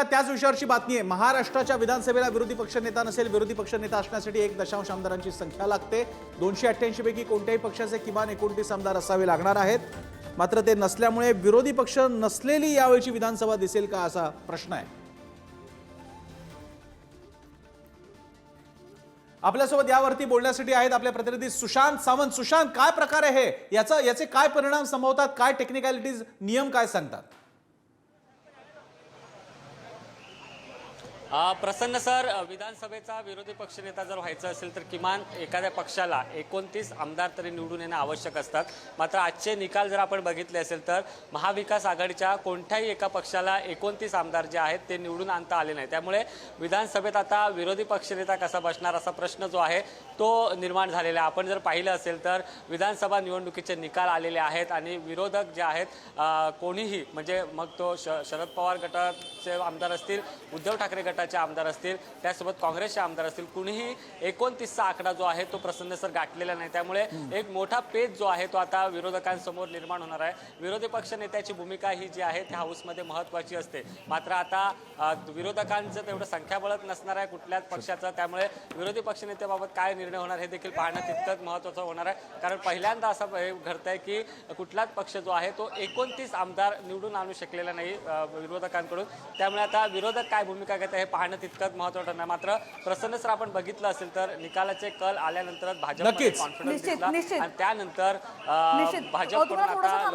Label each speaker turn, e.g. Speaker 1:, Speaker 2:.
Speaker 1: का त्याच विषयावरची बातमी आहे। महाराष्ट्राच्या विधानसभेला विरोधी पक्षनेता नसेल, विरोधी पक्षनेता असण्यासाठी 1 आमदारांची संख्या लागते। 288 पैकी कोणत्याही पक्षाचे किमान 29 आमदार असावे लागणार आहेत। मात्र ते नसल्यामुळे विरोधी पक्ष नसलेली यावेळची विधानसभा दिसेल का असा प्रश्न आहे। आपल्यासोबत यावरती बोलण्यासाठी आहेत आपले प्रतिनिधी सुशांत सावंत। सुशांत, काय प्रकार आहे याचे काय परिणाम संभवतात, काय टेक्निकॅलिटीज, नियम काय सांगतात?
Speaker 2: प्रसन्न सर, विधानसभेचा विरोधी पक्षनेता जर व्हायचं असेल तर किमान एखाद्या पक्षाला 29 आमदार तरी निवडून येणं आवश्यक असतात। मात्र आजचे निकाल जर आपण बघितले असेल तर महाविकास आघाडीच्या कोणत्याही एका पक्षाला 29 आमदार जे आहेत ते निवडून आणता आले नाही। त्यामुळे विधानसभेत आता विरोधी पक्षनेता कसा बसणार असा प्रश्न जो आहे तो निर्माण झालेला आहे। आपण जर पाहिलं असेल तर विधानसभा निवडणुकीचे निकाल आलेले आहेत आणि विरोधक जे आहेत कोणीही, म्हणजे मग तो शरद पवार गटाचे आमदार असतील, उद्धव ठाकरे गटाचे आमदार असतील, त्यासोबत काँग्रेसचे आमदार असतील, कुणीही 29चा आकडा जो आहे तो प्रसन्न सर गाठलेला नाही। त्यामुळे एक मोठा पेच जो आहे तो आता विरोधकांसमोर निर्माण होणार आहे। विरोधी पक्ष नेत्याची भूमिका ही जी आहे त्या हाऊसमध्ये महत्त्वाची असते। मात्र आता विरोधकांचं तेवढं संख्याबळच नसणार आहे कुठल्याच पक्षाचं, त्यामुळे विरोधी पक्षनेत्याबाबत काय निर्णय होणार हे देखील पाहणं तितकंच महत्त्वाचं होणार आहे। कारण पहिल्यांदा असं घडतंय की कुठलाच पक्ष जो आहे तो 29 आमदार निवडून आणू शकलेला नाही विरोधकांकडून। त्यामुळे आता विरोधक काय भूमिका घेत हे पाहणं तितकंच महत्त्वाचं नाही। मात्र प्रसन्न सर, आपण बघितलं असेल तर निकालाचे कल आल्यानंतर भाजपमध्ये कॉन्फिडन्स दिसला आणि त्यानंतर भाजपकडून आता